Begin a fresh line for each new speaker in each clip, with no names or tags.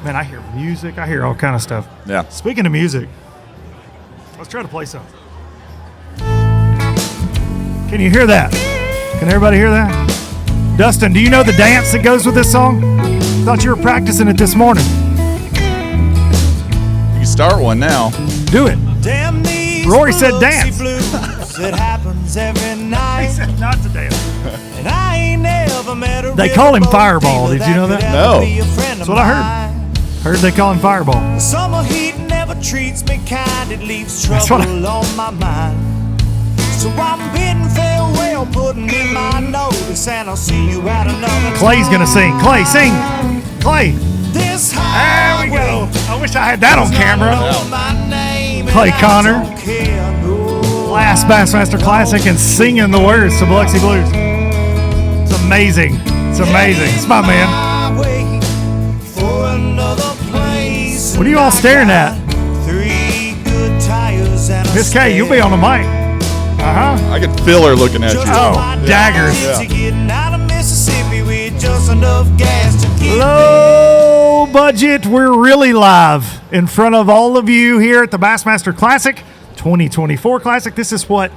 Man, I hear music. I hear all kind of stuff.
Yeah.
Speaking of music, let's try to play some. Can you hear that? Can everybody hear that? Dustin, do you know the dance that goes with this song? Thought you were practicing it this morning.
You can start one now.
Do it. Rory said dance.
It happens every night.
He said not to dance.
And I ain't never met a
They call him Fireball. Did you know that?
No.
That's what I heard. Heard they call him Fireball.
The summer heat never treats me kind. It leaves
That's what
trouble on my mind. So I'm bidding farewell, putting in my notice, and I'll see you at another
Clay's gonna sing. Clay, sing. Clay.
This
There we go. I wish I had that on camera. Clay
Clay
Connor. Last Bassmaster Classic and singing the words to Biloxi Blues. It's amazing. It's amazing. It's my man. What are you all staring at? Miss K, you'll be on the mic. Uh-huh.
I can feel her looking at you.
Oh, daggers.
Yeah.
Low budget. We're really live in front of all of you here at the Bassmaster Classic 2024 Classic. This is what,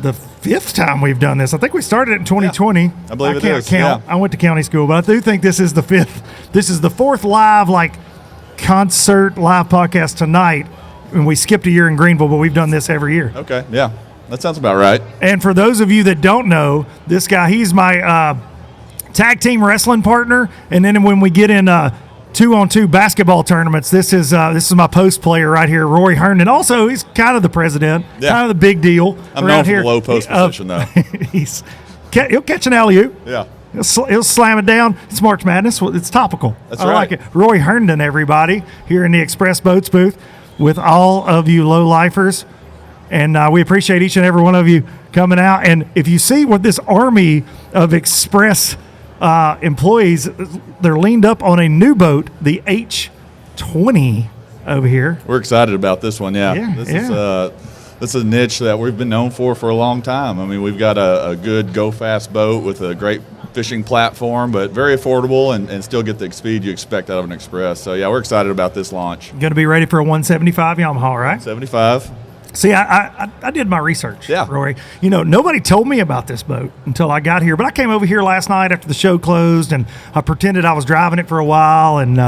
the fifth time we've done this. I think we started it in 2020.
Yeah, I believe it
can't
is.
count.
Yeah.
I went to county school, but I do think this is the fifth. This is the fourth live concert live podcast tonight. And we skipped a year in Greenville, but we've done this every year.
Okay, yeah. That sounds about right.
And for those of you that don't know, this guy, he's my tag team wrestling partner. And then when we get in 2-on-2 basketball tournaments, this is my post player right here, Rory Herndon. Also, he's kind of the president, kind of the big deal.
I'm known for the low post position, though.
He'll catch an alley-oop.
Yeah.
He'll slam it down. It's March Madness. It's topical.
That's
I
right.
like it. Rory Herndon, everybody, here in the Xpress Boats booth with all of you low-lifers. And we appreciate each and every one of you coming out. And if you see what this army of Xpress employees, they're leaned up on a new boat, the H20 over here.
We're excited about this one, yeah. This is a niche that we've been known for a long time. I mean, we've got a good go-fast boat with a great fishing platform, but very affordable and still get the speed you expect out of an Xpress. So, yeah, we're excited about this launch.
Going to be ready for a 175 Yamaha, right?
75.
See, I did my research,
yeah.
Rory. You know, nobody told me about this boat until I got here. But I came over here last night after the show closed, and I pretended I was driving it for a while and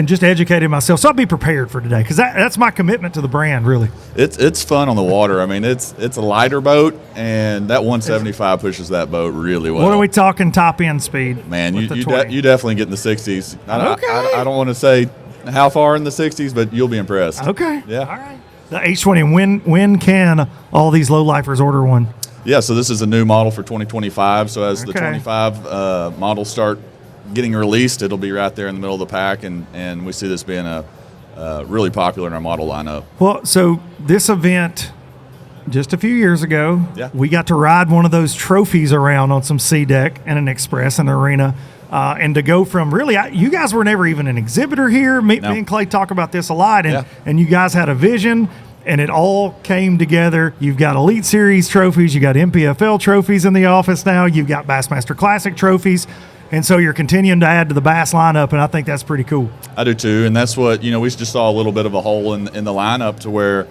just educated myself. So I'll be prepared for today because that's my commitment to the brand, really.
It's fun on the water. I mean, it's a lighter boat, and that 175 pushes that boat really well.
What are we talking top end speed?
Man, you definitely get in the 60s. I don't want to say how far in the 60s, but you'll be impressed.
Okay.
Yeah.
All right. The H20, when can all these low-lifers order one?
Yeah, so this is a new model for 2025. So as the 25 models start getting released, it'll be right there in the middle of the pack, and we see this being a really popular in our model lineup.
Well, so this event, just a few years ago, we got to ride one of those trophies around on some sea deck and an Xpress in the arena. And to go from really, you guys were never even an exhibitor here. Me and Clay talk about this a lot, and you guys had a vision, and it all came together. You've got Elite Series trophies, you got NPFL trophies in the office now, you've got Bassmaster Classic trophies, and so you're continuing to add to the bass lineup, and I think that's pretty cool.
I do too, and that's what, we just saw a little bit of a hole in the lineup to where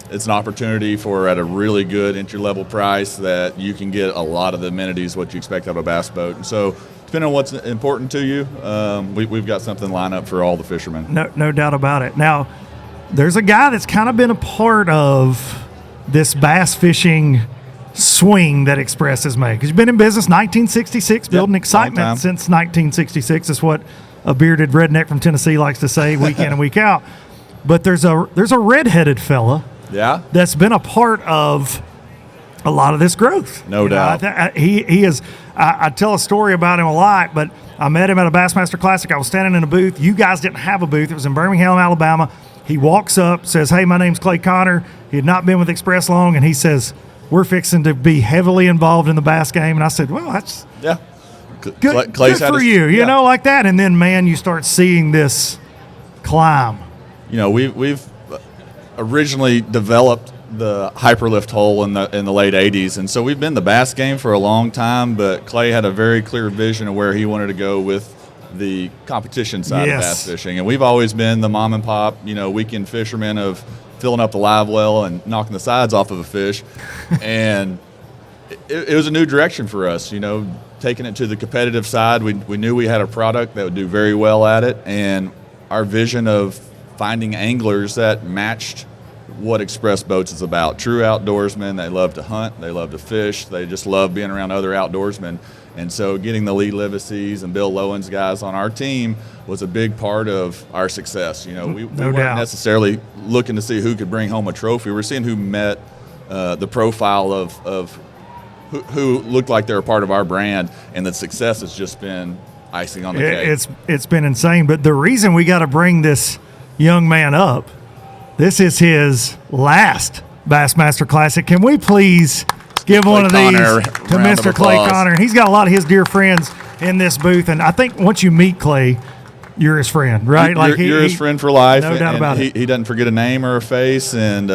it's an opportunity for at a really good entry-level price that you can get a lot of the amenities what you expect out of a bass boat. And so depending on what's important to you, we've got something lined up for all the fishermen.
No doubt about it. Now, there's a guy that's kind of been a part of this bass fishing swing that Xpress has made. Because you've been in business 1966, building excitement since 1966 is what a bearded redneck from Tennessee likes to say week in and week out. But there's a redheaded fella that's been a part of a lot of this growth.
No doubt.
He is. I tell a story about him a lot, but I met him at a Bassmaster Classic. I was standing in a booth. You guys didn't have a booth. It was in Birmingham, Alabama. He walks up, says, "Hey, my name's Klay Connor." He had not been with Xpress long, and he says, "We're fixing to be heavily involved in the bass game." And I said, "Well, that's good for you, you know, like that." And then, man, you start seeing this climb.
We've originally developed the hyperlift hole in the late 80s, and so we've been in the bass game for a long time, but Klay had a very clear vision of where he wanted to go with the competition side of bass fishing. And we've always been the mom and pop, weekend fishermen of filling up the live well and knocking the sides off of a fish. And it was a new direction for us, taking it to the competitive side. We knew we had a product that would do very well at it, and our vision of finding anglers that matched what Xpress Boats is about. True outdoorsmen. They love to hunt, they love to fish, they just love being around other outdoorsmen. And so getting the Lee Livisees and Bill Lowen's guys on our team was a big part of our success. We weren't necessarily looking to see who could bring home a trophy. We're seeing who met the profile of who looked like they're a part of our brand, and the success has just been icing on the cake.
It's been insane. But the reason we got to bring this young man up, this is his last Bassmaster Classic. Can we please give one of these to Mr. Klay Connor? He's got a lot of his dear friends in this booth, and I think once you meet Klay, you're his friend, right?
You're his friend for life.
No doubt about it.
He doesn't forget a name or a face, and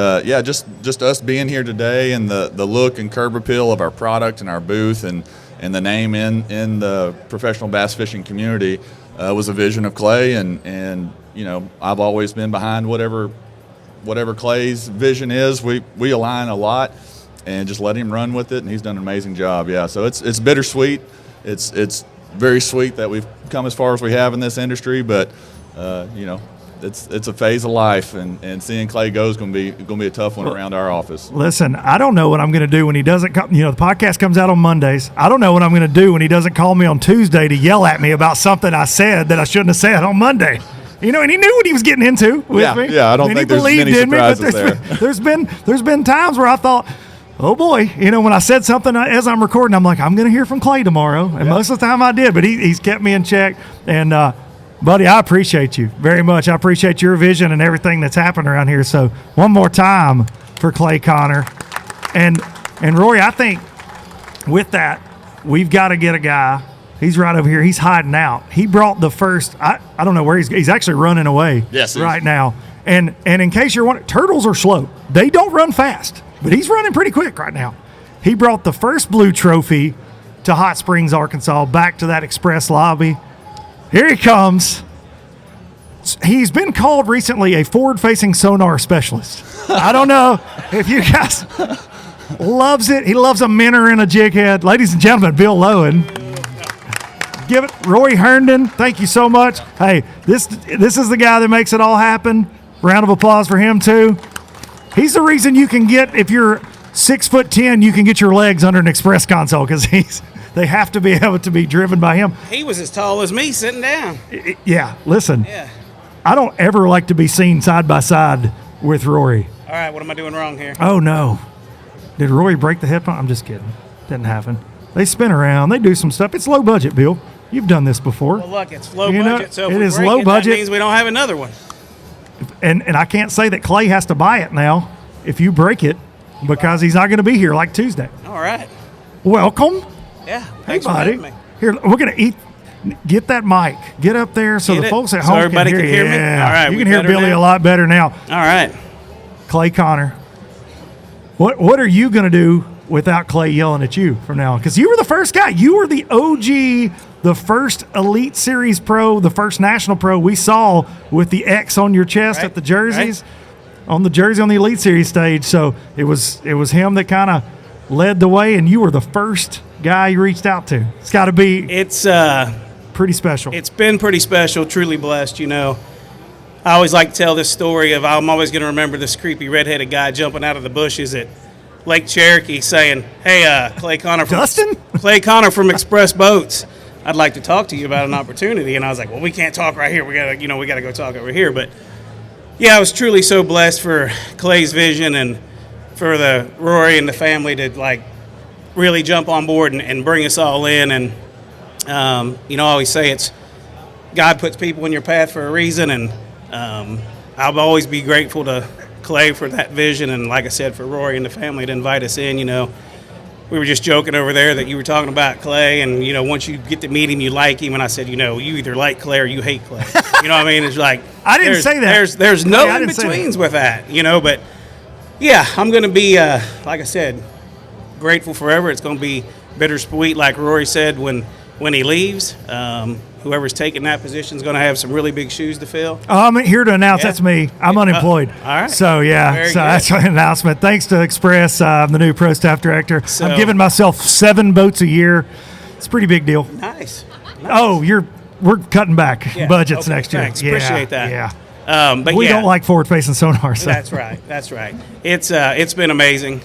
just us being here today, and the look and curb appeal of our product and our booth, and the name in the professional bass fishing community was a vision of Klay, and I've always been behind whatever Klay's vision is. We align a lot, and just let him run with it, and he's done an amazing job. Yeah, so it's bittersweet. It's very sweet that we've come as far as we have in this industry, but it's a phase of life, and seeing Klay go is going to be a tough one around our office.
Listen, I don't know what I'm going to do when he doesn't come. The podcast comes out on Mondays. I don't know what I'm going to do when he doesn't call me on Tuesday to yell at me about something I said that I shouldn't have said on Monday. And he knew what he was getting into with me.
Yeah, I don't think there's many surprises there.
There's been times where I thought, oh boy, when I said something as I'm recording, I'm like, I'm going to hear from Klay tomorrow. And most of the time I did, but he's kept me in check. And, buddy, I appreciate you very much. I appreciate your vision and everything that's happened around here. So one more time for Klay Connor. And Rory, I think with that, we've got to get a guy. He's right over here. He's hiding out. He brought the first, I don't know where he's actually running away right now. And in case you're wondering, turtles are slow. They don't run fast, but he's running pretty quick right now. He brought the first blue trophy to Hot Springs, Arkansas, back to that Xpress lobby. Here he comes. He's been called recently a forward-facing sonar specialist. I don't know if you guys loves it. He loves a minnow and a jig head. Ladies and gentlemen, Bill Lowen. Give it, Rory Herndon. Thank you so much. Hey, this is the guy that makes it all happen. Round of applause for him too. He's the reason you can get, if you're 6'10", you can get your legs under an Xpress console because they have to be able to be driven by him.
He was as tall as me sitting down.
Yeah, listen.
Yeah.
I don't ever like to be seen side by side with Rory.
All right, what am I doing wrong here?
Oh no, did Rory break the headphone? I'm just kidding. Didn't happen. They spin around. They do some stuff. It's low budget, Bill. You've done this before.
Well, look, it's low budget, so if
it
we
is
break
low
it,
budget.
That means we don't have another one.
And I can't say that Klay has to buy it now if you break it because he's not going to be here like Tuesday.
All right.
Welcome.
Yeah.
Hey,
Thanks for
buddy.
having me.
Here, we're going to eat. Get that mic. Get up there so the folks at home
everybody
can hear you.
me. All right.
You can hear Billy a lot better now.
All right.
Klay Connor. What are you going to do without Klay yelling at you from now on? Because you were the first guy. You were the OG, the first Elite Series pro, the first national pro we saw with the X on your chest at the jerseys, on the jersey on the Elite Series stage. So it was him that kind of led the way, and you were the first guy you reached out to. It's got to be pretty special.
It's been pretty special, truly blessed, I always like to tell this story of I'm always going to remember this creepy redheaded guy jumping out of the bushes at Lake Cherokee saying, hey, Klay Connor from Klay Connor from Xpress Boats. I'd like to talk to you about an opportunity. And I was like, well, we can't talk right here. We got to go talk over here. But yeah, I was truly so blessed for Klay's vision and for the Rory and the family to really jump on board and bring us all in. And, I always say it's God puts people in your path for a reason. And I'll always be grateful to Klay for that vision, and like I said, for Rory and the family to invite us in. We were just joking over there that you were talking about Klay, and once you get to meet him, you like him. And I said, you either like Klay or you hate Klay. You know what I mean? It's like
I didn't say that.
There's no in betweens with that. But yeah, I'm going to be like I said, grateful forever. It's going to be bittersweet, like Rory said when he leaves. whoever's taking that position is going to have some really big shoes to fill.
I'm here to announce that's me. I'm unemployed.
All right.
So, yeah.
Very
so
good.
that's an announcement. Thanks to Xpress. I'm the new pro staff director.
So-
I'm giving myself 7 boats a year. It's a pretty big deal.
Nice.
Oh, we're cutting back
Yeah.
budgets
Okay,
next year.
thanks. Appreciate that.
Yeah.
But
We
yeah,
don't like forward-facing sonar. So.
That's right. That's right. It's been amazing.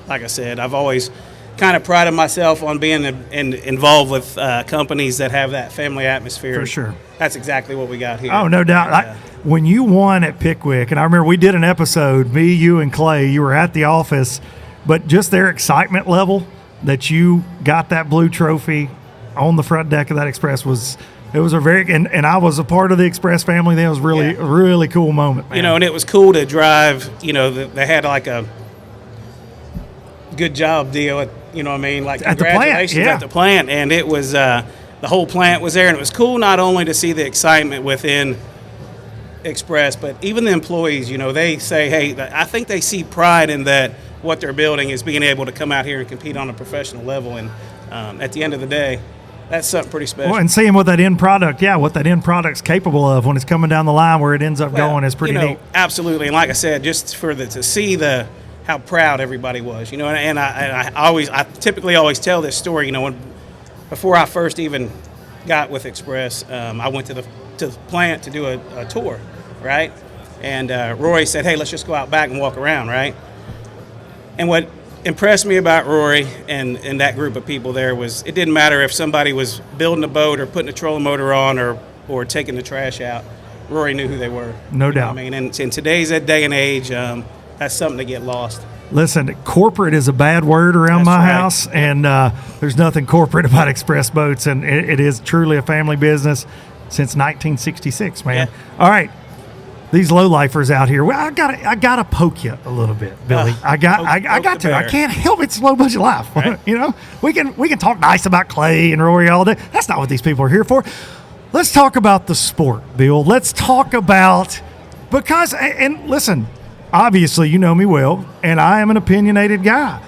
Like I said, I've always kind of prided myself on being involved with companies that have that family atmosphere.
For sure.
That's exactly what we got here.
Oh, no doubt.
And,
When you won at Pickwick, and I remember we did an episode, me, you, and Klay, you were at the office, but just their excitement level that you got that blue trophy on the front deck of that Xpress was a very, and I was a part of the Xpress family. That was really, a really cool moment, man.
and it was cool to drive, they had like a good job deal at, what I mean? Like,
At the plant,
congratulations
yeah.
at the plant. And it was, the whole plant was there. And it was cool not only to see the excitement within Xpress, but even the employees, they say, hey, I think they see pride in that what they're building is being able to come out here and compete on a professional level. And at the end of the day, that's something pretty special.
Well, and seeing what that end product's capable of when it's coming down the line where it ends up going is pretty neat.
Absolutely. And like I said, just to see how proud everybody was, and I typically always tell this story, before I first even got with Xpress, I went to the plant to do a tour, right? And Rory said, hey, let's just go out back and walk around, right? And what impressed me about Rory and that group of people there was it didn't matter if somebody was building a boat or putting a trolling motor on or taking the trash out. Rory knew who they were.
No doubt.
I mean, and in today's day and age, that's something to get lost.
Listen, corporate is a bad word around
That's
my
right.
house, and there's nothing corporate about Xpress Boats, and it is truly a family business since 1966, man.
Yeah.
All right, these low-lifers out here. Well, I gotta poke you a little bit, Billy. I got
poke the
to. I
bear.
can't help it. It's low budget life.
Right.
We can talk nice about Klay and Rory all day. That's not what these people are here for. Let's talk about the sport, Bill. Let's talk about and listen. Obviously, you know me well, and I am an opinionated guy.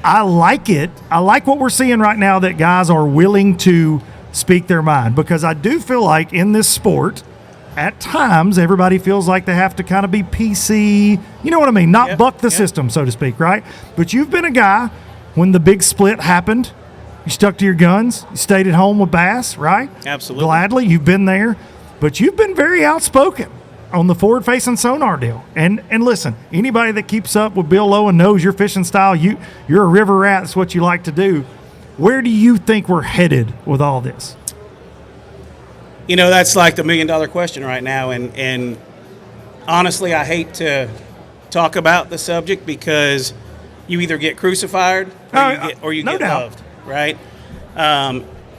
I like it. I like what we're seeing right now that guys are willing to speak their mind, because I do feel like in this sport, at times, everybody feels like they have to kind of be PC, you know what I mean? Not buck the system, so to speak, right? But you've been a guy, when the big split happened, you stuck to your guns, you stayed at home with Bass, right?
Absolutely.
Gladly, you've been there, but you've been very outspoken on the forward-facing sonar deal. And listen, anybody that keeps up with Bill Lowen knows your fishing style. You're a river rat. That's what you like to do. Where do you think we're headed with all this?
That's like the $1 million question right now. And honestly, I hate to talk about the subject because you either get crucified or you
no
get
doubt.
loved, right?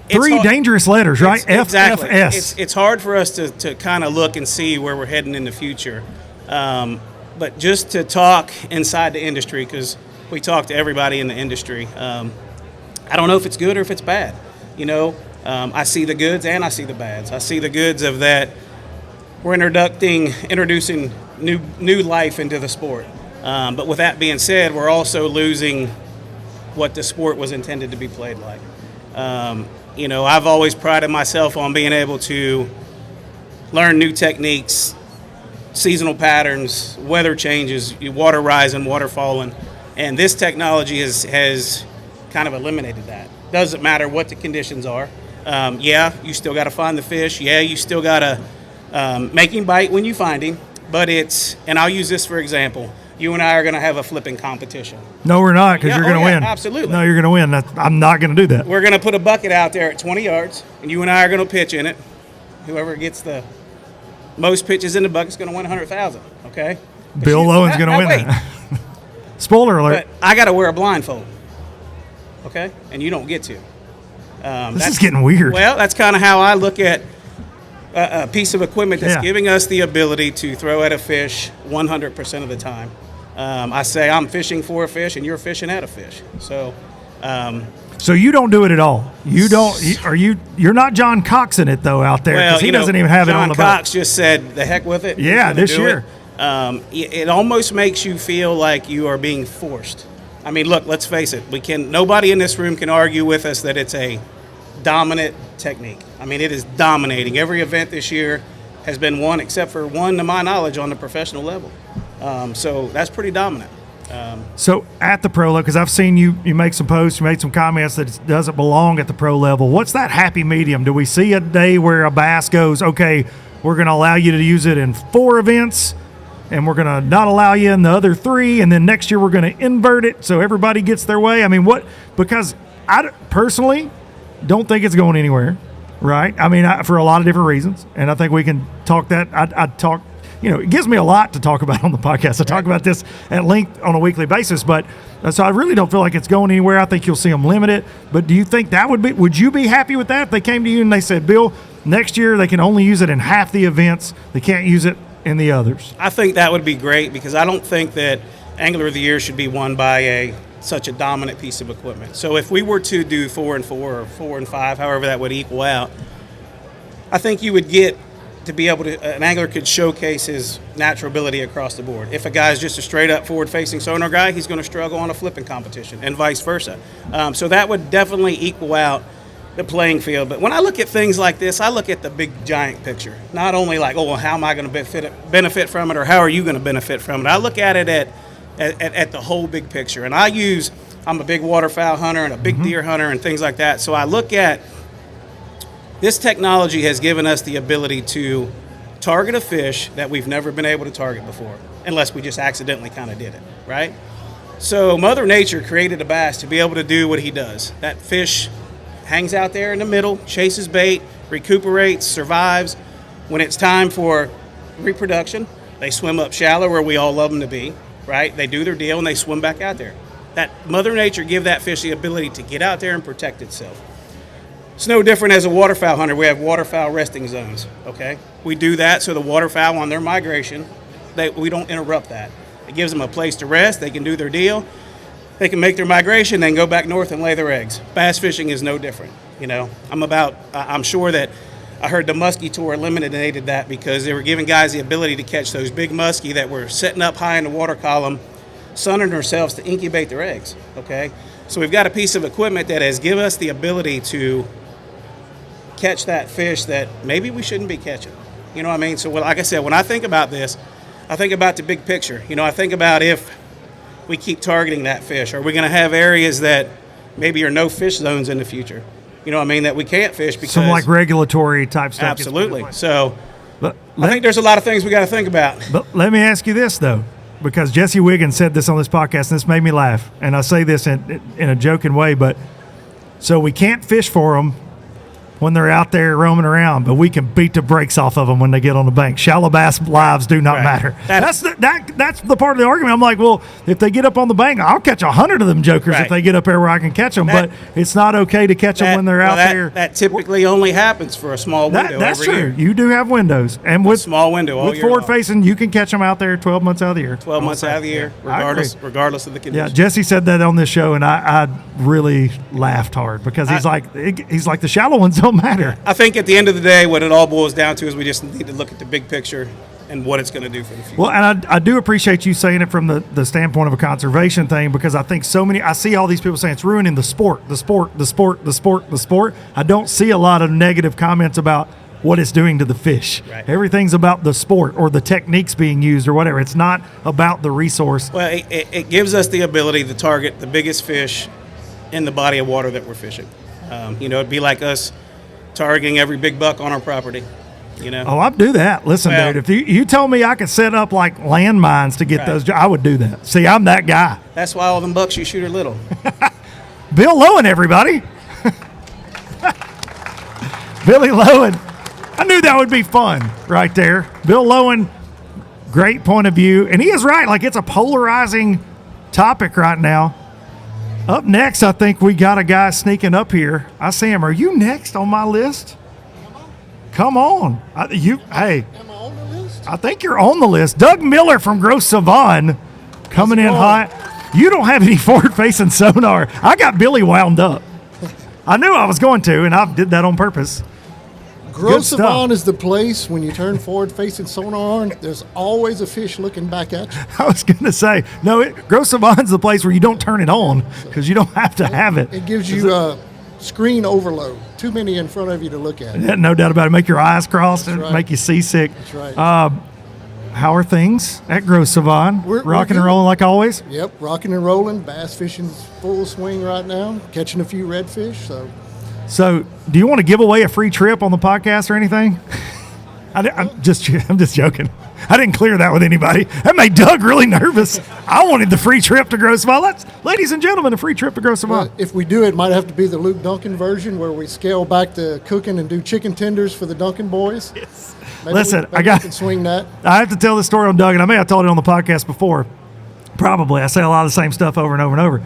Three dangerous letters, right?
Exactly.
FFS.
It's hard for us to kind of look and see where we're heading in the future. But just to talk inside the industry, because we talk to everybody in the industry, I don't know if it's good or if it's bad. I see the goods and I see the bads. I see the goods of that we're introducing new life into the sport. But with that being said, we're also losing what the sport was intended to be played like. I've always prided myself on being able to learn new techniques, seasonal patterns, weather changes, water rising, water falling, and this technology has kind of eliminated that. Doesn't matter what the conditions are. You still got to find the fish. Yeah, you still got to make him bite when you find him. But and I'll use this for example. You and I are going to have a flipping competition.
No, we're not, because you're going to win.
Absolutely.
No, you're going to win. I'm not going to do that.
We're going to put a bucket out there at 20 yards, and you and I are going to pitch in it. Whoever gets the most pitches in the bucket is going to win $100,000. Okay.
Bill Lowen's going to win
wait.
that. Spoiler alert.
But I got to wear a blindfold. Okay, and you don't get to.
This is getting weird.
Well, that's kind of how I look at a piece of equipment that's
Yeah.
giving us the ability to throw at a fish 100% of the time. I say I'm fishing for a fish, and you're fishing at a fish. So,
So you don't do it at all. You don't. You're not John Cox in it though out there, because he doesn't even have it on the boat.
John Cox just said, "The heck with it."
Yeah,
He's gonna
this
do
year.
It almost makes you feel like you are being forced. I mean, look, let's face it. Nobody in this room can argue with us that it's a dominant technique. I mean, it is dominating. Every event this year has been won, except for one, to my knowledge, on the professional level. So that's pretty dominant.
So at the pro level, because I've seen you make some posts, you made some comments that it doesn't belong at the pro level. What's that happy medium? Do we see a day where a bass goes, okay, we're going to allow you to use it in 4 events, and we're going to not allow you in the other 3, and then next year we're going to invert it so everybody gets their way? I mean, because I personally don't think it's going anywhere, right? I mean, for a lot of different reasons, and I think we can talk that. I'd talk. It gives me a lot to talk about on the podcast. I talk about this at length on a weekly basis, but so I really don't feel like it's going anywhere. I think you'll see them limit it. But do you think would you be happy with that if they came to you and they said, Bill, next year they can only use it in half the events, they can't use it in the others?
I think that would be great, because I don't think that Angler of the Year should be won by such a dominant piece of equipment. So if we were to do 4 and 4 or 4 and 5, however that would equal out, I think you would get to be able to, an angler could showcase his natural ability across the board. If a guy's just a straight up forward facing sonar guy, he's going to struggle on a flipping competition, and vice versa. So that would definitely equal out the playing field. But when I look at things like this, I look at the big giant picture. Not only like, oh, well, how am I going to benefit from it, or how are you going to benefit from it? I look at it at the whole big picture. And I'm a big waterfowl hunter and a big deer hunter and things like that. So I look at this technology has given us the ability to target a fish that we've never been able to target before, unless we just accidentally kind of did it, right? So Mother Nature created a bass to be able to do what he does. That fish hangs out there in the middle, chases bait, recuperates, survives. When it's time for reproduction, they swim up shallow where we all love them to be, right? They do their deal and they swim back out there. That Mother Nature give that fish the ability to get out there and protect itself. It's no different as a waterfowl hunter. We have waterfowl resting zones, okay? We do that so the waterfowl on their migration, we don't interrupt that. It gives them a place to rest. They can do their deal. They can make their migration, then go back north and lay their eggs. Bass fishing is no different, I'm sure that I heard the muskie tour eliminated that because they were giving guys the ability to catch those big muskie that were sitting up high in the water column, sunning themselves to incubate their eggs, okay? So we've got a piece of equipment that has given us the ability to catch that fish that maybe we shouldn't be catching. You know what I mean? So like I said, when I think about this, I think about the big picture. I think about if we keep targeting that fish, are we going to have areas that maybe are no fish zones in the future? You know what I mean? That we can't fish because...
Some like regulatory type stuff.
Absolutely. So I think there's a lot of things we got to think about.
But let me ask you this, though, because Jesse Wiggins said this on this podcast, and this made me laugh. And I say this in a joking way, but so we can't fish for them when they're out there roaming around, but we can beat the brakes off of them when they get on the bank. Shallow bass lives do not matter. That's the part of the argument. I'm like, well, if they get up on the bank, I'll catch 100 of them jokers if they get up there where I can catch them. But it's not okay to catch them when they're out there.
That typically only happens for a small window.
That's
true.
Year. You do have windows, and with
small window all
with
year
forward
long.
Facing, you can catch them out there 12 months out of the year.
12 months out of the year, regardless of the conditions.
Yeah, Jesse said that on this show, and I really laughed hard because he's like the shallow ones don't matter.
I think at the end of the day, what it all boils down to is we just need to look at the big picture and what it's going to do for the future.
Well, and I do appreciate you saying it from the standpoint of a conservation thing, because I think I see all these people saying it's ruining the sport. I don't see a lot of negative comments about what it's doing to the fish.
Right.
Everything's about the sport or the techniques being used or whatever. It's not about the resource.
Well, it gives us the ability to target the biggest fish in the body of water that we're fishing. It'd be like us targeting every big buck on our property.
Oh, I'd do that. Listen, dude, if you told me I could set up like landmines to get those, I would do that. See, I'm that guy.
That's why all them bucks you shoot are little.
Bill Lowen, everybody. Billy Lowen. I knew that would be fun right there. Bill Lowen, great point of view. And he is right. Like, it's a polarizing topic right now. Up next, I think we got a guy sneaking up here. I see him. Are you next on my list? Come on.
Am I on the list?
I think you're on the list. Doug Miller from Grosse Savanne coming in hot. You don't have any forward-facing sonar. I got Billy wound up. I knew I was going to, and I did that on purpose.
Grosse Savanne is the place when you turn forward-facing sonar on, there's always a fish looking back at you.
I was going to say, no, Grosse Savanne's the place where you don't turn it on because you don't have to have it.
It gives you screen overload. Too many in front of you to look at.
Yeah, no doubt about it. Make your eyes cross and
right.
make you seasick.
That's right.
How are things at Grosse Savanne?
We're
rocking and
good.
rolling like always?
Yep, rocking and rolling. Bass fishing's full swing right now. Catching a few redfish.
So, do you want to give away a free trip on the podcast or anything? I'm just joking. I didn't clear that with anybody. That made Doug really nervous. I wanted the free trip to Grosse Savanne. Ladies and gentlemen, a free trip to Grosse Savanne.
Well, if we do, it might have to be the Luke Duncan version where we scale back the cooking and do chicken tenders for the Duncan boys.
Yes.
Maybe
Listen,
we can swing that.
I have to tell this story on Doug, and I may have told it on the podcast before. Probably. I say a lot of the same stuff over and over and over.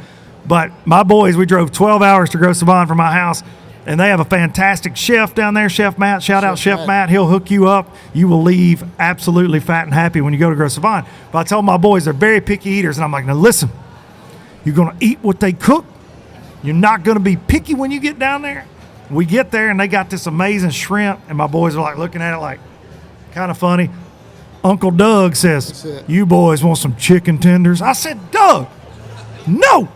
But my boys, we drove 12 hours to Grosse Savanne from my house, and they have a fantastic chef down there, Chef Matt. Shout out Chef Matt. He'll hook you up. You will leave absolutely fat and happy when you go to Grosse Savanne. But I told my boys they're very picky eaters, and I'm like, now listen, you're going to eat what they cook. You're not going to be picky when you get down there. We get there, and they got this amazing shrimp, and my boys are like looking at it like, kind of funny. Uncle Doug says, you boys want some chicken tenders? I said, Doug, no.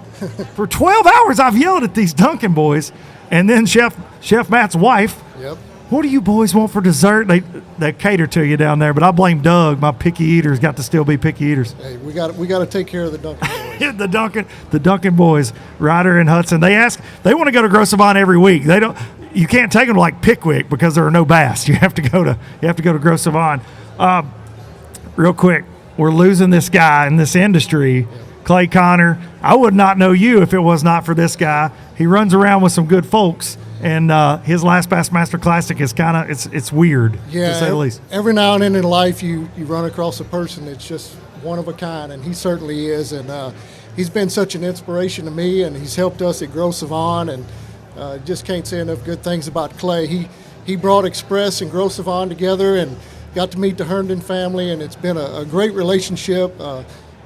For 12 hours, I've yelled at these Duncan boys. And then Chef Matt's wife,
Yep.
What do you boys want for dessert? They cater to you down there, but I blame Doug. My picky eaters got to still be picky eaters.
Hey, we got to take care of the Duncan boys.
the Duncan boys, Ryder and Hudson. They want to go to Grosse Savanne every week. You can't take them to like Pickwick because there are no bass. You have to go to Grosse Savanne. Real quick, we're losing this guy in this industry, Klay Connor. I would not know you if it was not for this guy. He runs around with some good folks, and his last Bassmaster Classic is it's weird, to say the least.
Every now and then in life you run across a person that's just one of a kind, and he certainly is. And he's been such an inspiration to me, and he's helped us at Grosse Savanne, and just can't say enough good things about Klay. He brought Xpress and Grosse Savanne together and got to meet the Herndon family, and it's been a great relationship.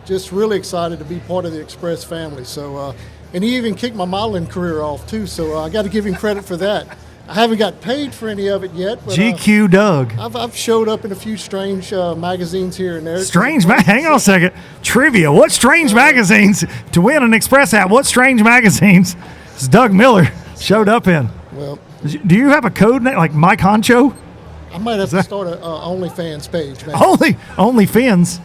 Just really excited to be part of the Xpress family. So, and he even kicked my modeling career off too. So I got to give him credit for that. I haven't got paid for any of it yet. But,
GQ Doug.
I've showed up in a few strange magazines here and there.
Hang on a second. Trivia. What strange magazines to win an Xpress hat? What strange magazines has Doug Miller showed up in?
Well,
do you have a code name like Mike Honcho?
I might have to start an OnlyFans page. Man.
OnlyFans.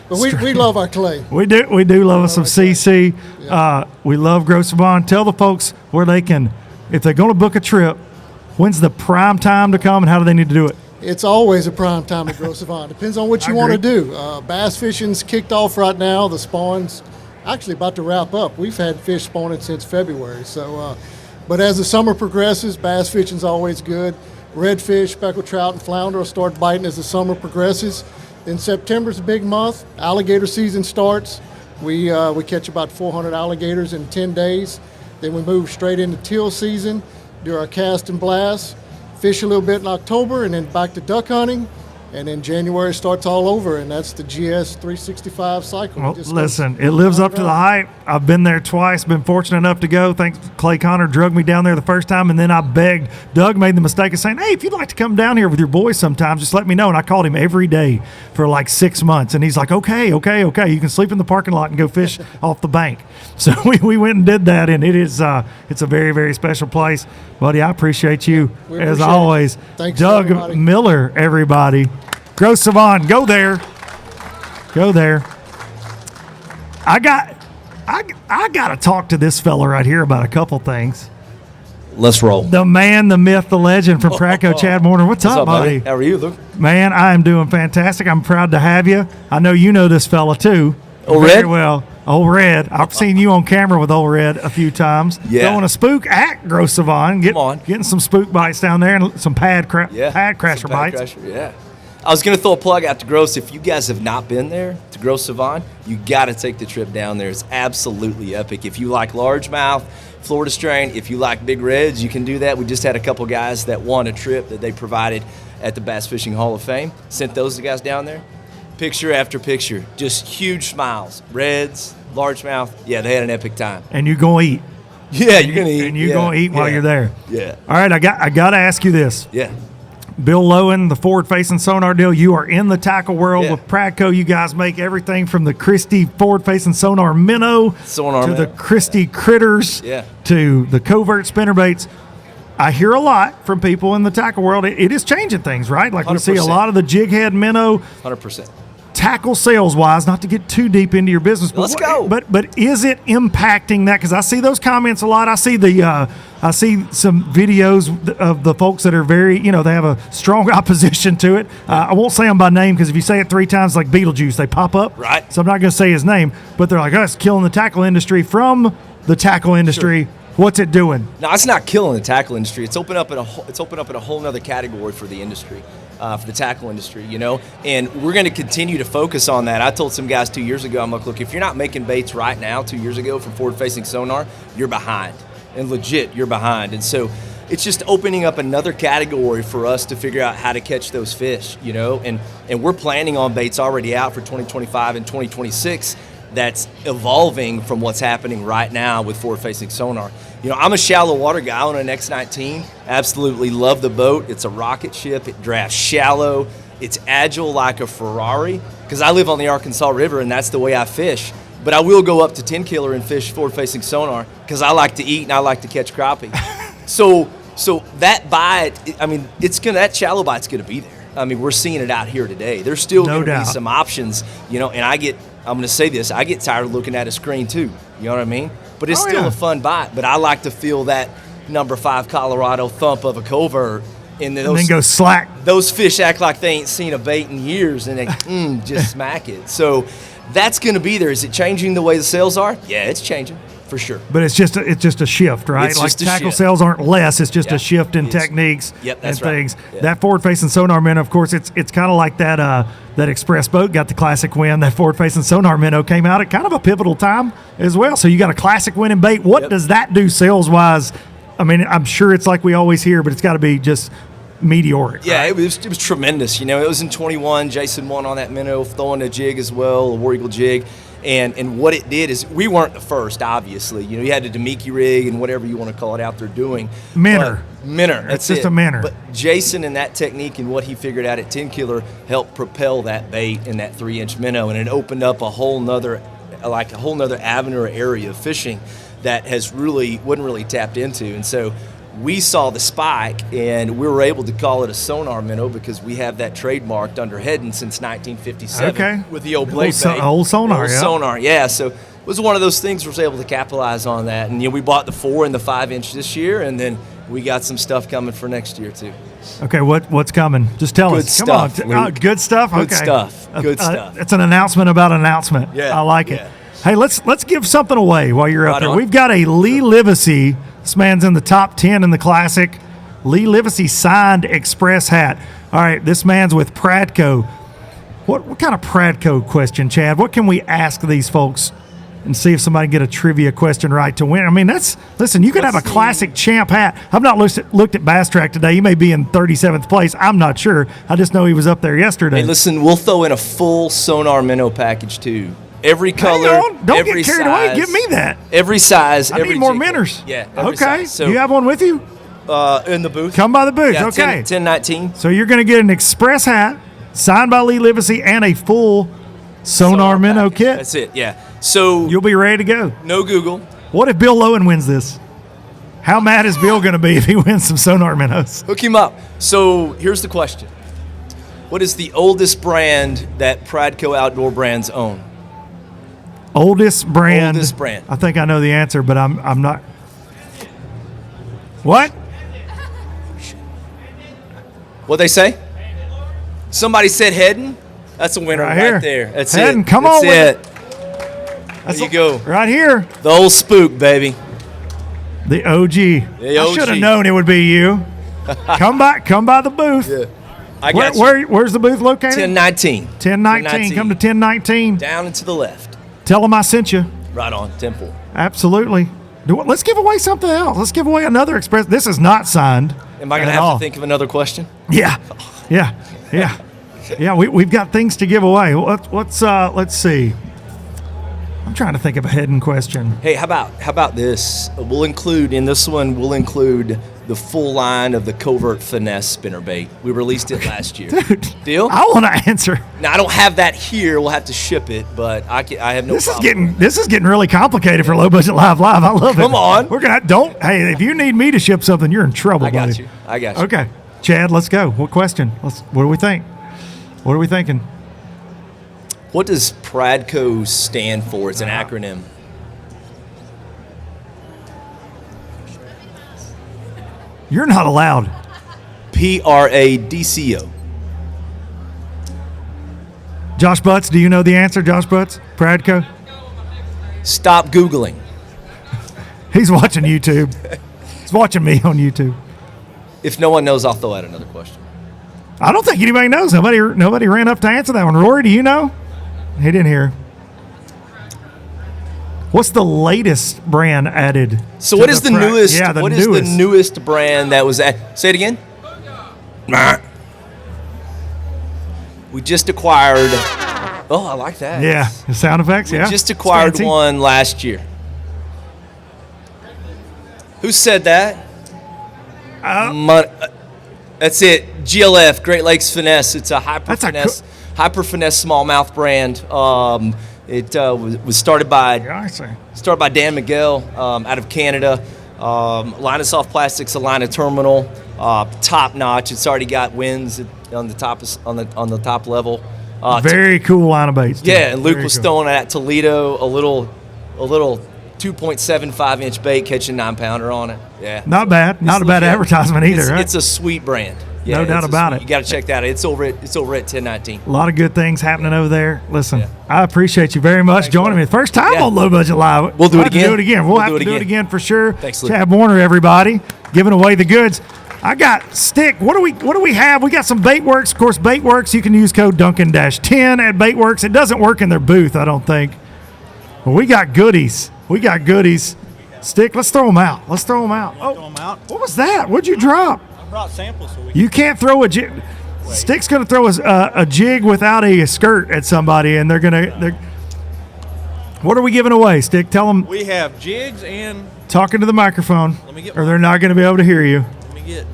But we love our Klay.
We do love us some CC. Yeah. We love Grosse Savanne. Tell the folks where they can, if they're going to book a trip, when's the prime time to come and how do they need to do it?
It's always a prime time at Grosse Savanne. Depends on what you want to do. Bass fishing's kicked off right now. The spawn's actually about to wrap up. We've had fish spawning since February. So, but as the summer progresses, bass fishing's always good. Redfish, speckled trout, and flounder will start biting as the summer progresses. Then September's a big month. Alligator season starts. We catch about 400 alligators in 10 days. Then we move straight into teal season, do our cast and blast, fish a little bit in October, and then back to duck hunting. And then January starts all over, and that's the GS 365 cycle.
Well, listen, it lives up to the hype. I've been there twice, been fortunate enough to go. Thanks, Klay Connor drugged me down there the first time, and then I begged. Doug made the mistake of saying, hey, if you'd like to come down here with your boys sometime, just let me know. And I called him every day for like 6 months, and he's like, okay. You can sleep in the parking lot and go fish off the bank. So we went and did that, and it's a very, very special place. Buddy, I appreciate you, as always.
Thanks,
Doug
everybody.
Miller, everybody. Grosse Savanne, go there. I got to talk to this fella right here about a couple things.
Let's roll.
The man, the myth, the legend from Pradco, Chad Morner. What's up, buddy?
How are you, Luke?
Man, I am doing fantastic. I'm proud to have you. I know you know this fella too.
Old
Very
Red?
well. Old Red. I've seen you on camera with Old Red a few times.
Yeah.
Going to spook at Grosse Savanne. Getting some spook bites down there and some pad crasher bites.
Yeah. I was going to throw a plug out to Grosse. If you guys have not been there to Grosse Savanne, you got to take the trip down there. It's absolutely epic. If you like largemouth, Florida strain, if you like big reds, you can do that. We just had a couple guys that won a trip that they provided at the Bass Fishing Hall of Fame. Sent those guys down there. Picture after picture, just huge smiles. Reds, largemouth. Yeah, they had an epic time.
And you're going to eat.
Yeah, you're going to eat.
And you're going to eat while you're there.
Yeah.
All right, I got to ask you this.
Yeah.
Bill Lowen, the forward-facing sonar deal. You are in the tackle world
Yeah.
with Pradco. You guys make everything from the Christie forward-facing sonar minnow to the Christie critters to the covert spinnerbaits. I hear a lot from people in the tackle world. It is changing things, right? Like 100%. We see a lot of the jig head minnow.
100%.
Tackle sales wise, not to get too deep into your business, but
Let's go.
But is it impacting that? Because I see those comments a lot. I see I see some videos of the folks that are very, they have a strong opposition to it. I won't say them by name because if you say it 3 times, like Beetlejuice, they pop up.
Right.
So I'm not going to say his name, but they're like, oh, it's killing the tackle industry from the tackle industry. Sure. What's it doing?
No, it's not killing the tackle industry. It's opened up in a whole nother category for the industry. For the tackle industry, and we're going to continue to focus on that. I told some guys 2 years ago, I'm like, look, if you're not making baits right now, 2 years ago from forward-facing sonar, you're behind, and legit, you're behind. And so it's just opening up another category for us to figure out how to catch those fish, and we're planning on baits already out for 2025 and 2026 that's evolving from what's happening right now with forward-facing sonar. I'm a shallow water guy. I own an X19. Absolutely love the boat. It's a rocket ship. It drafts shallow. It's agile like a Ferrari because I live on the Arkansas River, and that's the way I fish. But I will go up to 10 killer and fish forward-facing sonar because I like to eat and I like to catch crappie. So that bite, that shallow bite's going to be there. We're seeing it out here today. There's still going to be some options, and I'm going to say this, I get tired of looking at a screen too. You know what I mean? But it's still a fun bite. But I like to feel that number 5 Colorado thump of a covert. And
then go slack.
Those fish act like they ain't seen a bait in years, and they just smack it. So that's going to be there. Is it changing the way the sales are? Yeah, it's changing for sure.
But it's just a shift, right?
It's
like
just
tackle sales aren't less. It's just a shift in techniques
that's
and things.
Right. Yeah.
That forward-facing sonar minnow, of course, it's kind of like that Xpress boat got the classic win. That forward-facing sonar minnow came out at kind of a pivotal time as well. So you got a classic winning bait. What does that do sales-wise? I'm sure it's like we always hear, but it's got to be just meteoric.
Yeah,
right?
it was tremendous. It was in 21. Jason won on that minnow, throwing a jig as well, a War Eagle jig. And what it did is we weren't the first, obviously. You had a Demiki rig and whatever you want to call it out there doing.
Minnow.
That's
just
it.
a minnow.
But Jason and that technique and what he figured out at 10 killer helped propel that bait in that 3-inch minnow, and it opened up a whole nother avenue or area of fishing that wasn't really tapped into. And so we saw the spike, and we were able to call it a sonar minnow because we have that trademarked under Herndon since 1957 with the old blade bait.
Old sonar,
Sonar, yeah. So it was one of those things we was able to capitalize on that. And we bought the 4 and the 5-inch this year, and then we got some stuff coming for next year too.
Okay, what's coming? Just tell us.
Come on.
Good stuff?
Good
okay.
stuff. Good stuff.
It's an announcement about announcement.
Yeah.
I like it. Hey, let's give something away while you're up there.
On.
We've got a Lee Livesey. This man's in the top 10 in the Classic. Lee Livesey signed Xpress hat. All right, this man's with Pradco. What kind of Pradco question, Chad? What can we ask these folks and see if somebody can get a trivia question right to win? Listen, you could have a Classic champ hat. I've not looked at Bass Track today. He may be in 37th place. I'm not sure. I just know he was up there yesterday.
Hey, listen, we'll throw in a full sonar minnow package too. Every color,
don't
every
get carried
size,
away. Give me that.
Every size,
I
every
need more
jig.
minnows.
Yeah.
Okay.
Size. So,
you have one with you?
In the booth.
Come by the booth.
Yeah,
okay.
1019.
So you're going to get an Xpress hat signed by Lee Livesey and a full sonar minnow
package.
kit.
That's it. Yeah. So
you'll be ready to go.
No Google.
What if Bill Lowen wins this? How mad is Bill going to be if he wins some sonar minnows?
Hook him up. So here's the question: what is the oldest brand that Pradco Outdoor Brands own?
Oldest brand.
Oldest brand.
I think I know the answer, but I'm not. What?
What'd they say? Somebody said Herndon. That's a winner right there. That's
Herndon,
it.
Come
That's
on
it.
That's
there you go.
Right here.
The old spook, baby.
The OG.
The OG.
I should have known it would be you. Come by the booth.
Yeah. I got you.
Where's the booth located?
1019.
1019. Come to 1019.
Down and to the left.
Tell them I sent you.
Right on. 10-4.
Absolutely. Let's give away something else. Let's give away another Xpress. This is not signed.
Am I going to have to think of another question?
Yeah. We've got things to give away. Let's see. I'm trying to think of a hidden question.
Hey, how about this? We'll include the full line of the Covert Finesse spinnerbait. We released it last year.
Dude,
Deal?
I want to answer.
Now I don't have that here. We'll have to ship it, but I have no problem.
This is getting really complicated for Low Budget Live. I love it.
Come on.
Hey, if you need me to ship something, you're in trouble,
I got
buddy.
you. I got you.
Okay, Chad, let's go. What question? What do we think? What are we thinking?
What does Pradco stand for? It's an acronym.
You're not allowed.
Pradco.
Josh Butts, do you know the answer, Josh Butts? Pradco?
Stop Googling.
He's watching YouTube. He's watching me on YouTube.
If no one knows, I'll throw out another question.
I don't think anybody knows. Nobody ran up to answer that one. Rory, do you know? He didn't hear. What's the latest brand added?
So what is the newest?
Yeah,
what is the newest brand that was at? Say it again. We just acquired. Oh, I like that.
Yeah, the sound effects.
We
yeah,
just acquired one last year. Who said that? That's it. GLF, Great Lakes Finesse. It's a hyper finesse smallmouth brand. It was started by Dan Miguel out of Canada. Line of soft plastics, a line of terminal, top notch. It's already got wins on the top level.
Very cool line of baits. Too.
Yeah, and Luke was throwing it at Toledo, a little 2.75 inch bait catching 9-pounder on it. Yeah,
not bad. Not a bad advertisement either.
It's a sweet brand. Yeah,
no doubt about it.
You got to check that out. It's over at 1019.
A lot of good things happening over there. Listen, I appreciate you very much joining me. First time on Low Budget Live.
We'll do it again.
We'll have to do it again for sure.
Thanks, Luke.
Chad Warner, everybody, giving away the goods. I got stick. What do we have? We got some Baitwrx. Of course, Baitwrx. You can use code Duncan-10 at Baitwrx. It doesn't work in their booth, I don't think. But we got goodies. Stick. Let's throw them out. Oh,
throw them out.
What was that? What'd you drop?
I brought samples. So
you can't throw a jig. Stick's going to throw a jig without a skirt at somebody, and they're going to. What are we giving away, Stick? Tell them.
We have jigs and.
Talking to the microphone,
Let me get
or they're not going to be able to hear you.
Let me get.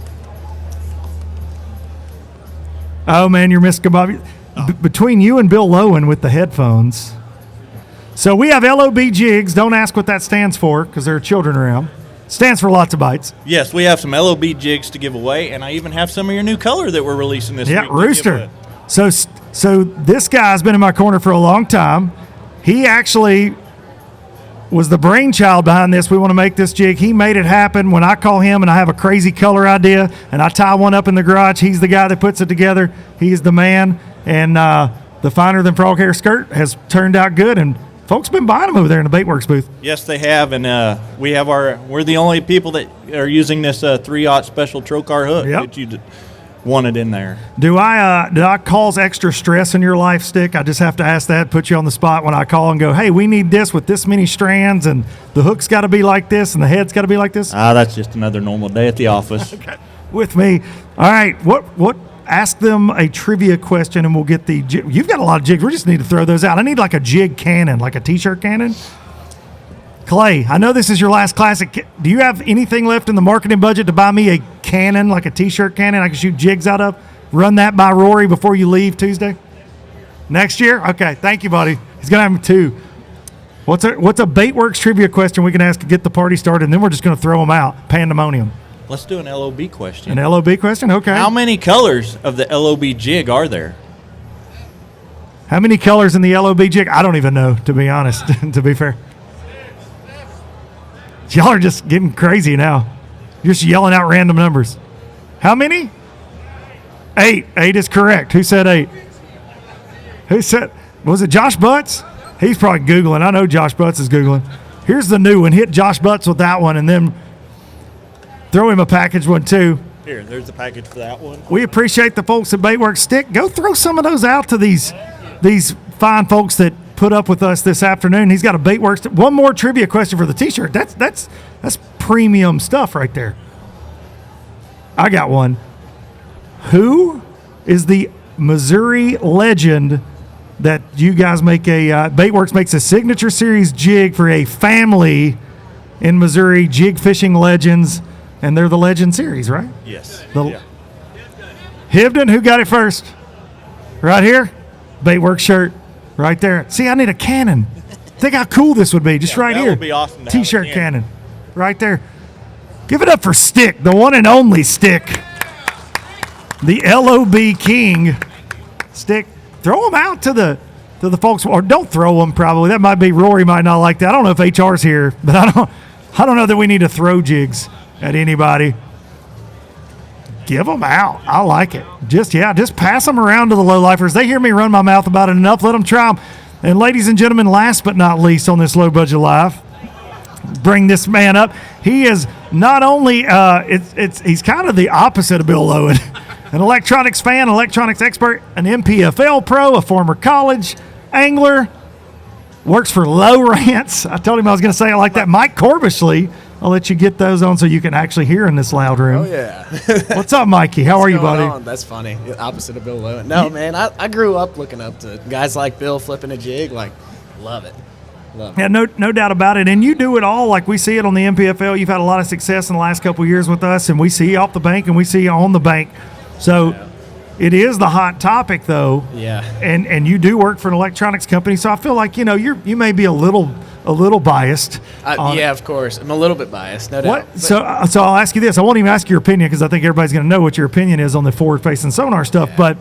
Oh man, you're missing Bobby. Between you and Bill Lowen with the headphones. So we have LOB jigs. Don't ask what that stands for because there are children around. Stands for lots of bites.
Yes, we have some LOB jigs to give away, and I even have some of your new color that we're releasing this week.
Yeah, Rooster. So this guy's been in my corner for a long time. He actually was the brainchild behind this. We want to make this jig. He made it happen. When I call him and I have a crazy color idea and I tie one up in the garage, he's the guy that puts it together. He's the man. And the finer than frog hair skirt has turned out good, and folks been buying them over there in the Baitwrx booth.
Yes, they have, and we're the only people that are using this 3/0 special trocar hook that you wanted in there.
Do I cause extra stress in your life, Stick? I just have to ask that, put you on the spot when I call and go, hey, we need this with this many strands, and the hook's got to be like this, and the head's got to be like this?
That's just another normal day at the office.
Okay. With me. All right, what? Ask them a trivia question, and we'll get the jig. You've got a lot of jigs. We just need to throw those out. I need like a jig cannon, like a T-shirt cannon. Klay, I know this is your last classic. Do you have anything left in the marketing budget to buy me a cannon, like a T-shirt cannon I can shoot jigs out of? Run that by Rory before you leave Tuesday? Next year? Okay, thank you, buddy. He's going to have two. What's a Baitwrx trivia question we can ask to get the party started, and then we're just going to throw them out. Pandemonium.
Let's do an LOB question.
An LOB question? Okay.
How many colors of the LOB jig are there?
How many colors in the LOB jig? I don't even know, to be honest, to be fair. Y'all are just getting crazy now. You're just yelling out random numbers. How many? 8. 8 is correct. Who said 8? Who said? Was it Josh Butts? He's probably Googling. I know Josh Butts is Googling. Here's the new one. Hit Josh Butts with that one, and then throw him a package one, too.
Here, there's the package for that one.
We appreciate the folks at Baitwrx. Stick, go throw some of those out to these fine folks that put up with us this afternoon. He's got a Baitwrx. One more trivia question for the T-shirt. That's premium stuff right there. I got one. Who is the Missouri legend that you guys make Baitwrx makes a signature series jig for a family in Missouri, jig fishing legends, and they're the Legend Series, right?
Yes.
Herndon, who got it first? Right here? Baitwrx shirt, right there. See, I need a cannon. Think how cool this would be, just right
that
here.
would be awesome to have a
T-shirt
cannon.
right there. Give it up for Stick, the one and only Stick. The LOB King. Stick. Throw them out to the folks, or don't throw them probably. That might be, Rory might not like that. I don't know if HR's here, but I don't know that we need to throw jigs at anybody. Give them out. I like it. Just pass them around to the low-lifers. They hear me run my mouth about it enough. Let them try them. And ladies and gentlemen, last but not least on this Low Budget Live, bring this man up. He is not only he's kind of the opposite of Bill Lowen. An electronics fan, electronics expert, an NPFL pro, a former college angler, works for Lowrance. I told him I was going to say it like that. Mike Corbishley. I'll let you get those on so you can actually hear in this loud room.
Oh, yeah.
What's up, Mikey? How are you, buddy?
On? That's funny. Opposite of Bill Lowen. No, man, I grew up looking up to guys like Bill flipping a jig. Like, love it.
Yeah, no doubt about it. And you do it all like we see it on the NPFL. You've had a lot of success in the last couple of years with us, and we see you off the bank and we see you on the bank. So it is the hot topic, though.
Yeah.
And you do work for an electronics company, so I feel like, you may be a little biased.
Yeah, of course. I'm a little bit biased, no doubt.
So I'll ask you this. I won't even ask your opinion because I think everybody's going to know what your opinion is on the forward-facing sonar stuff. Yeah. But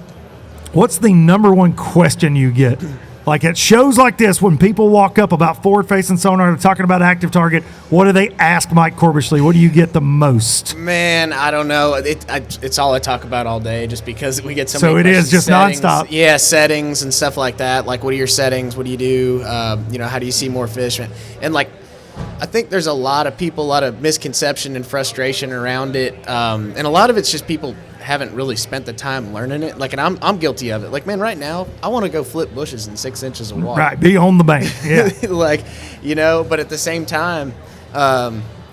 what's the number one question you get? Like at shows like this, when people walk up about forward-facing sonar, they're talking about active target, what do they ask Mike Corbishley? What do you get the most?
Man, I don't know. It's all I talk about all day just because we get so many
questions. So it is just
settings.
nonstop?
Yeah, settings and stuff like that. Like, what are your settings? What do you do? How do you see more fish? And, like, I think there's a lot of misconception and frustration around it. And a lot of it's just people haven't really spent the time learning it. Like, and I'm guilty of it. Like, man, right now, I want to go flip bushes in 6 inches of water.
Right, be on the bank. Yeah.
But at the same time,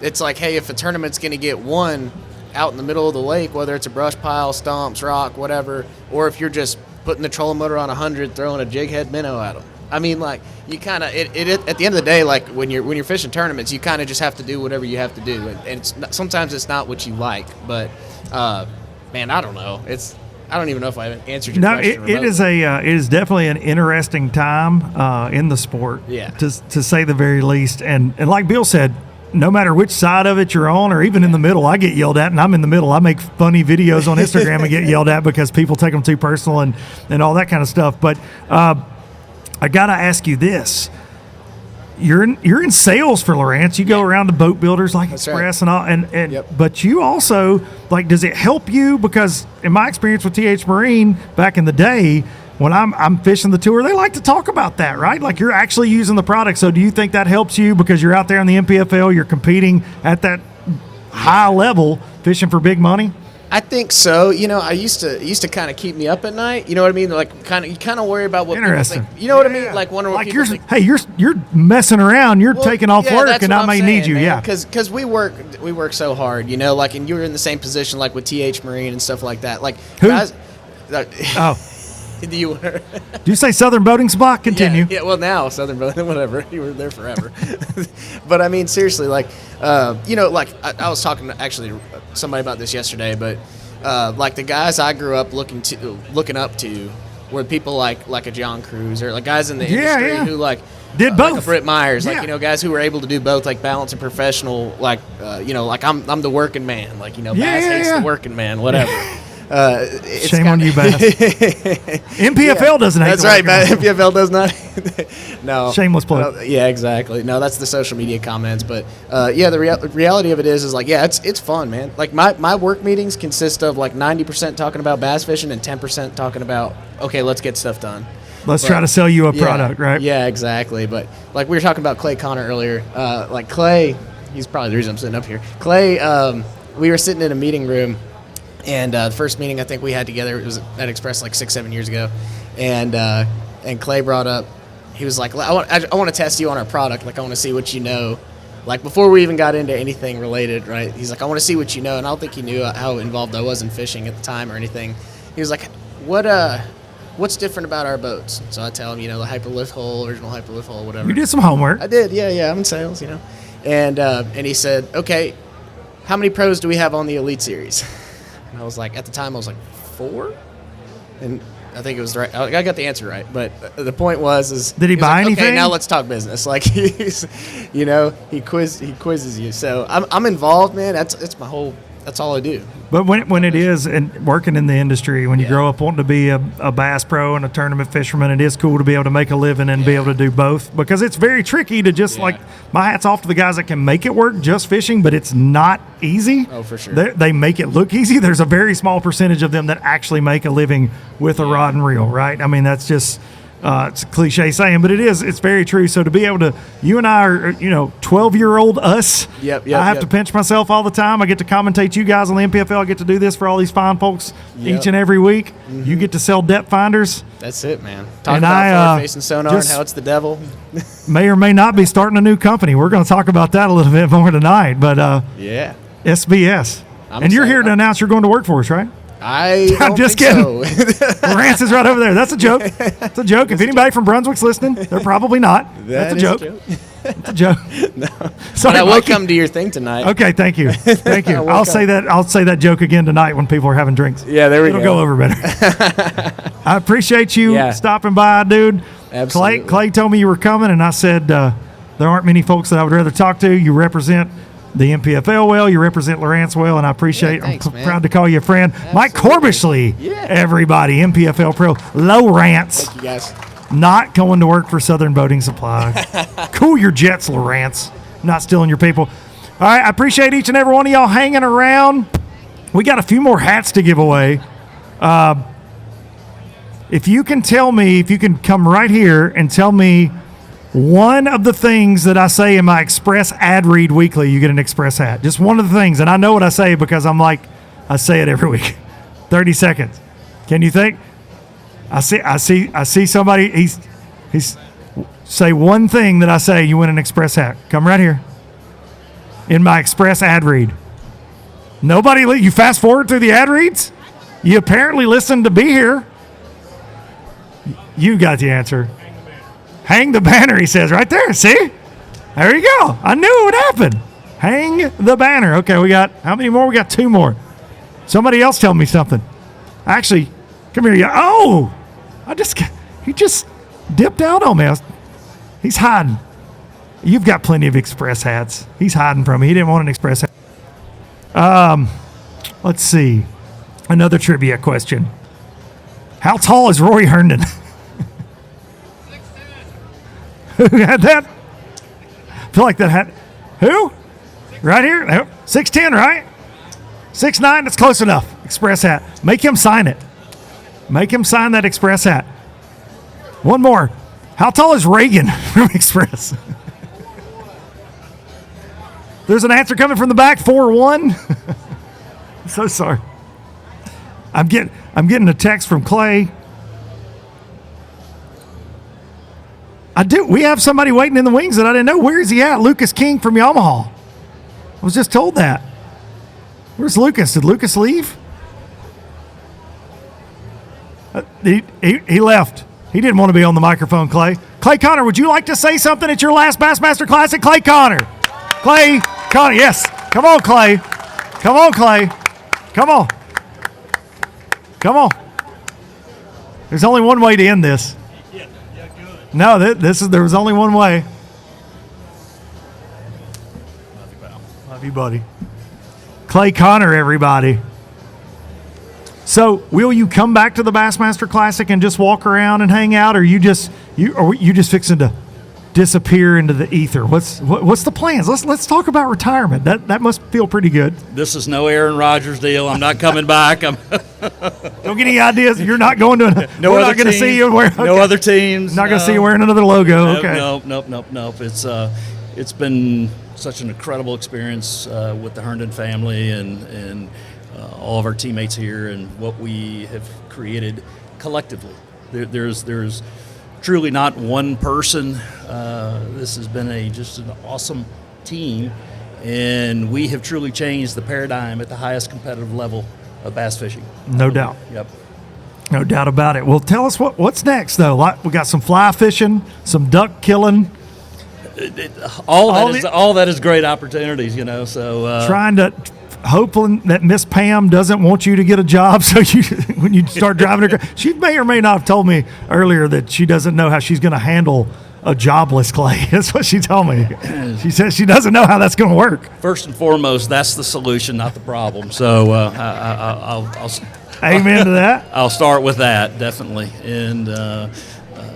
it's like, hey, if a tournament's going to get won out in the middle of the lake, whether it's a brush pile, stumps, rock, whatever, or if you're just putting the trolling motor on 100, throwing a jig head minnow at them. I mean, like, you kind of at the end of the day, like when you're fishing tournaments, you kind of just have to do whatever you have to do, and sometimes it's not what you like, but man, I don't know. I don't even know if I answered your question.
No, it is definitely an interesting time in the sport, to say the very least. And like Bill said, no matter which side of it you're on, or even in the middle, I get yelled at, and I'm in the middle. I make funny videos on Instagram and get yelled at because people take them too personal and all that kind of stuff. But I gotta ask you this. You're in sales for Lowrance. You go around to boat builders like Xpress and all, and but you also, like, does it help you? Because in my experience with TH Marine back in the day, when I'm fishing the tour, they like to talk about that, right? Like, you're actually using the product. So do you think that helps you because you're out there in the NPFL, you're competing at that high level, fishing for big money?
I think so. I used to kind of keep me up at night. You know what I mean? Like, you kind of worry about what people think. You know what I mean? Like, wonder what people think.
Hey, you're messing around. You're taking off work, and I may need you. Man. Yeah,
because we work so hard. Like, and you're in the same position, like with TH Marine and stuff like that. Like,
who?
Guys,
Do you say Southern Boating Supply? Continue.
Yeah, well, now Southern Boating, whatever. You were there forever. But I mean, seriously, like, like I was talking to actually somebody about this yesterday, but like the guys I grew up looking up to were people like a John Cruz, or like guys in the industry who
did both.
Like a Britt Myers, guys who were able to do both, like balance and professional, like like I'm the working man, like Bass hates the working man, whatever.
Shame on you, Bass. NPFL doesn't hate.
That's right, NPFL does not. No.
Shameless plug.
Yeah, exactly. No, that's the social media comments. But the reality of it is like, it's fun, man. Like my work meetings consist of like 90% talking about bass fishing and 10% talking about, okay, let's get stuff done.
Let's try to sell you a product, right?
Yeah, exactly. But like we were talking about Klay Connor earlier. Like Klay, he's probably the reason I'm sitting up here. Klay, we were sitting in a meeting room. And the first meeting I think we had together, it was at Xpress like 6-7 years ago, and Klay brought up, he was like, I want to test you on our product, like I want to see what you know, like before we even got into anything related, right? He's like, I want to see what you know, and I don't think he knew how involved I was in fishing at the time or anything. He was like, what what's different about our boats? So I tell him, the hyperlift hull, original hyperlift hull, whatever.
You did some homework.
I did, yeah. I'm in sales, And he said, okay, how many pros do we have on the Elite Series? And I was like, at the time, I was like, 4? And I think it was right. I got the answer right. But the point was,
did he buy anything?
Okay, now let's talk business. Like he quizzes you. So I'm involved, man. That's my whole. That's all I do.
But when it is, and working in the industry, when you grow up wanting to be a bass pro and a tournament fisherman, it is cool to be able to make a living and be able to do both, because it's very tricky to just like, my hat's off to the guys that can make it work just fishing, but it's not easy.
Oh, for sure.
They make it look easy. There's a very small percentage of them that actually make a living with a rod and reel, right? I mean, that's just, it's a cliche saying, but it's very true. So to be able to, you and I are, 12-year-old us.
Yep.
I have to pinch myself all the time. I get to commentate you guys on the NPFL. I get to do this for all these fine folks each and every week. Mm-hmm. You get to sell depth finders.
That's it, man. Talk about forward-facing sonar and how it's the devil.
May or may not be starting a new company. We're going to talk about that a little bit more tonight. But SBS. And you're here to announce you're going to work for us, right?
I'm
just kidding.
So.
Rance is right over there. That's a joke. It's a joke. If anybody from Brunswick's listening, they're probably not. That's a joke. It's a joke.
No.
Sorry,
but I will come to your thing tonight.
Okay, thank you. Thank you. I'll say that joke again tonight when people are having drinks.
Yeah, there we go.
It'll go over better. I appreciate you stopping by, dude.
Absolutely.
Klay told me you were coming, and I said there aren't many folks that I would rather talk to. You represent the NPFL well, you represent Lowrance well, and I appreciate.
Thanks,
I'm
man.
proud to call you a friend.
Absolutely.
Mike Corbishley, everybody, NPFL pro, Lowrance.
Thank you, guys.
Not going to work for Southern Boating Supply. Cool your jets, Lowrance. Not stealing your people. All right, I appreciate each and every one of y'all hanging around. We got a few more hats to give away. If you can come right here and tell me one of the things that I say in my Xpress ad read weekly, you get an Xpress hat. Just one of the things. And I know what I say because I say it every week. 30 seconds. Can you think? I see somebody, he's say one thing that I say, you win an Xpress hat. Come right here. In my Xpress ad read. Nobody, you fast forward through the ad reads? You apparently listened to be here. You got the answer. Hang the banner, he says, right there. See? There you go. I knew it would happen. Hang the banner. Okay, we got, how many more? We got 2 more. Somebody else tell me something. Actually, come here. Oh, he just dipped out on me. He's hiding. You've got plenty of Xpress hats. He's hiding from me. He didn't want an Xpress hat. Let's see. Another trivia question. How tall is Rory Herndon? Who had that? I feel like that had. Who? Right here? 6'10", right? 6'9", that's close enough. Xpress hat. Make him sign it. Make him sign that Xpress hat. One more. How tall is Reagan from Xpress? There's an answer coming from the back, 4'1". So sorry. I'm getting a text from Klay. We have somebody waiting in the wings that I didn't know. Where is he at? Lucas King from Yamaha. I was just told that. Where's Lucas? Did Lucas leave? He left. He didn't want to be on the microphone, Klay. Klay Connor, would you like to say something at your last Bassmaster Classic? Klay Connor. Klay Connor, yes. Come on, Klay. Come on, Klay. Come on. Come on. There's only one way to end this. No, there was only one way. Love you, buddy. Klay Connor, everybody. So, will you come back to the Bassmaster Classic and just walk around and hang out, or you just fixing to disappear into the ether? What's the plans? Let's talk about retirement. That must feel pretty good.
This is no Aaron Rodgers deal. I'm not coming back.
Don't get any ideas. You're not going to.
No
we're
other
not going to see you wearing. Okay.
No other teams.
Not going to see you wearing another logo. Okay.
Nope. It's been such an incredible experience with the Herndon family and all of our teammates here and what we have created collectively. There's truly not one person. This has been just an awesome team, and we have truly changed the paradigm at the highest competitive level of bass fishing.
No doubt.
Yep.
No doubt about it. Well, tell us what's next, though. We got some fly fishing, some duck killing.
All that is great opportunities, you know. So
trying to, hoping that Miss Pam doesn't want you to get a job. So when you start driving her, she may or may not have told me earlier that she doesn't know how she's going to handle a jobless Klay. That's what she told me. She says she doesn't know how that's going to work.
First and foremost, that's the solution, not the problem. So I'll
amen to that.
I'll start with that, definitely. And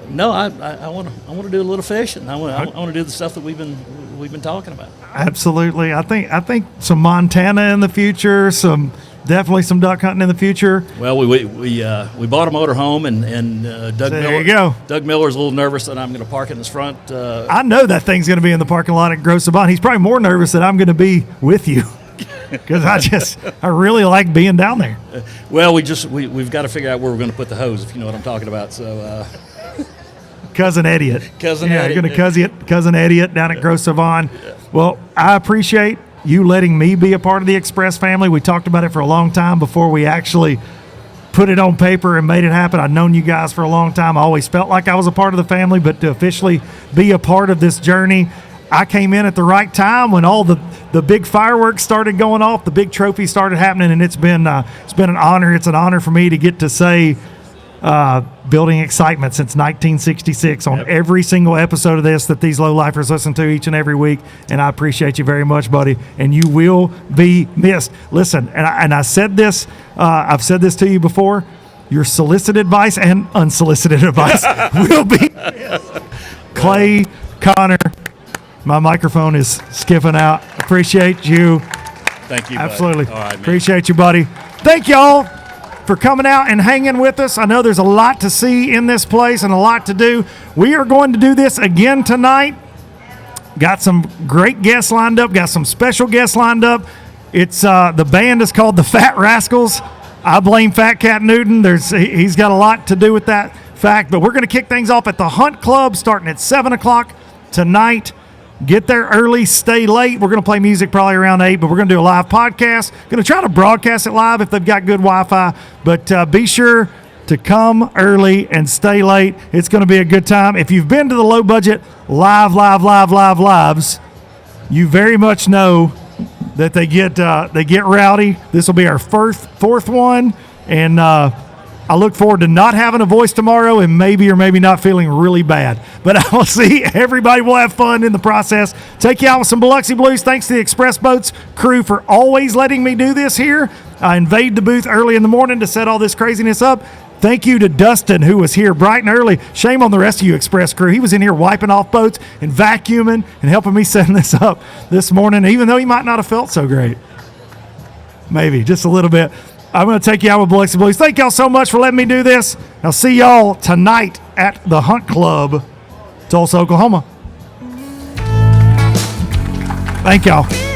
no, I want to do a little fishing. I want to do the stuff that we've been talking about.
Absolutely. I think some Montana in the future, definitely some duck hunting in the future.
Well, we bought a motor home, and Doug
there
Miller.
You go.
Doug Miller's a little nervous that I'm going to park in his front.
I know that thing's going to be in the parking lot at Grosse Savanne. He's probably more nervous that I'm going to be with you because I really like being down there.
Well, we've got to figure out where we're going to put the hose, if you know what I'm talking about. So.
Cousin Elliot.
You're
going to cousin Elliot down at Grosse Savanne. Yeah. Well, I appreciate you letting me be a part of the Xpress family. We talked about it for a long time before we actually put it on paper and made it happen. I've known you guys for a long time. I always felt like I was a part of the family, but to officially be a part of this journey, I came in at the right time when all the big fireworks started going off, the big trophies started happening, and it's been an honor. It's an honor for me to get to say building excitement since 1966 on every single episode of this that these low-lifers listen to each and every week, and I appreciate you very much, buddy, and you will be missed. Listen, and I said this, I've said this to you before, your solicited advice and unsolicited advice will be Klay, Connor, my microphone is skipping out. Appreciate you.
Thank you,
absolutely.
All right,
appreciate you, buddy. Thank y'all for coming out and hanging with us. I know there's a lot to see in this place and a lot to do. We are going to do this again tonight. Got some great guests lined up. Got some special guests lined up. It's the band is called the Fat Rascals. I blame Fat Cat Newton. He's got a lot to do with that fact. But we're going to kick things off at the Hunt Club starting at 7 o'clock tonight. Get there early, stay late. We're going to play music probably around 8, but we're going to do a live podcast. Going to try to broadcast it live if they've got good Wi-Fi. But be sure to come early and stay late. It's going to be a good time. If you've been to the low budget lives, you very much know that they get rowdy. This will be our fourth one, and I look forward to not having a voice tomorrow and maybe or maybe not feeling really bad. But I will see everybody will have fun in the process. Take you out with some Biloxi Blues. Thanks to the Express Boats crew for always letting me do this here. I invade the booth early in the morning to set all this craziness up. Thank you to Dustin, who was here bright and early. Shame on the rest of you Express crew. He was in here wiping off boats and vacuuming and helping me setting this up this morning, even though he might not have felt so great. Maybe, just a little bit. I'm going to take you out with Biloxi Blues. Thank y'all so much for letting me do this. I'll see y'all tonight at the Hunt Club, Tulsa, Oklahoma. Thank y'all.